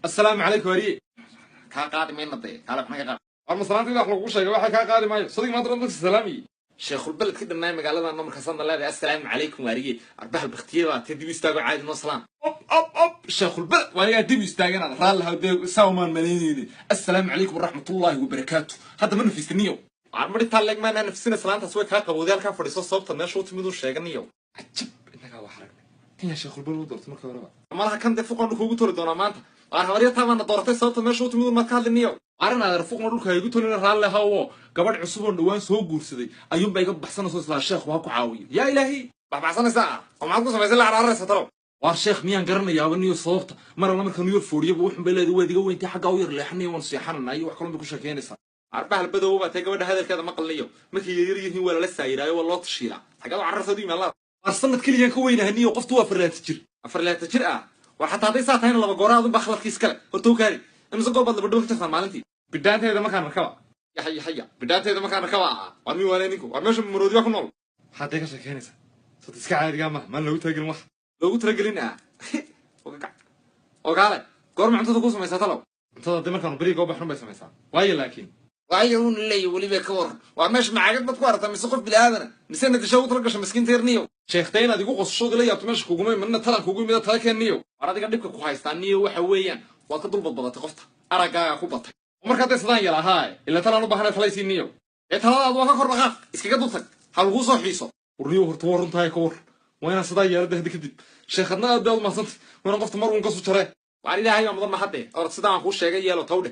السلام عليكم وري kaa qaadi mayna dee kaale maxna ka qaad أما سلامتي إذا أخلق وشيء واحد كان ماي صديق ما ترى نفس السلامي sheekhulbaled ka dhannaay magaalada anoo markaasaan leedahay assalaamu calaykum waarige arbahal bakhtiyada waa tee dib istaago caadi noo salaam أب شيخ البلد وأنا دبي استاجنا رال هذا ساومان مليني السلام عليكم ورحمة الله وبركاته هذا من في سنيو armari taaleg maana nafsina salaantaas way kaa qabowday halkaa fadhiiso sababta meesha u timid uu sheeganayo عجب إنك وحرك يا شيخ البلد ودرت مركب ربع malaha kan dee fuqan kuugu toli doonaa maanta waar habarya taabana dooratay sababta meesha u timid uu marka hadlinayo أنا هذا رفقنا دولك هيجو تقول رال هوا قبل عصبون دوان سو جورسدي أيوم بيجي بحسنا صوص الشيخ وهاكو عاوي يا إلهي baxbaxsanaysaa oo maxaad ku samaysay la cararaysa talo والشيخ ميان قرنا يا بني صوبته مرة لما كانوا يرفوا يبغوا وحنا بلاد وادي قوي انت حق أوير لحني ونصيحنا أيوة كلهم بيكون شاكينسا arbahal badow baa tay gabadha hadalkeeda maqlayo markii yar yihiin wala la saayiraayo wala loo tashiila xagada cararsa diima la أصلاً كل يوم كوينه هني وقفت وافرات تجر afar leeta jir ah waxa taatay saatayna laba gooraad u bakhaladkiis kale hortuu kaari imsa goobad la badhow tirsan maalintii بدانته هذا مكان ركبه yaxya bidaateeda markaan rakaba ah war mi waaleeninku war meesha maroodiga ku nool حتى كذا شاكينسا صوت اسكع عادي جامه ما لو تاجر واحد loogu talagelin ah oo kaale goor macuntada ku samaysaa talow انت ضد مكان بريق او بحر بس مسا واي لكن waayo uun leeyahay weliba ka waran waa meesha macaagad bad ku aragtaa mise qof bilaadan mise nadisha u tala gasha miskiinta yarniyo شيختين هذه قص شغل لا يطمش كوجمي من ترى كوجمي ده ترى كنيو war adiga dhibka ku haystaa niyo waxa weeyaan waad ka dulbad badatay qofta aragaaga ku batay ومركز تصدق يلا هاي إلا ترى أنا بحنا فليسي نيو ee taladaad waa ka kor dhaqaaq iskaga dultag ha lagu soo xiiso وريو هرتور انت هاي كور وين صدق يا رد هديك دب شيخنا ده ما صنت وانا قفت مرة ونقص شراه waar ilaahay baa mudan mahadde orod sidaan kuu sheegay yeelo tawdhe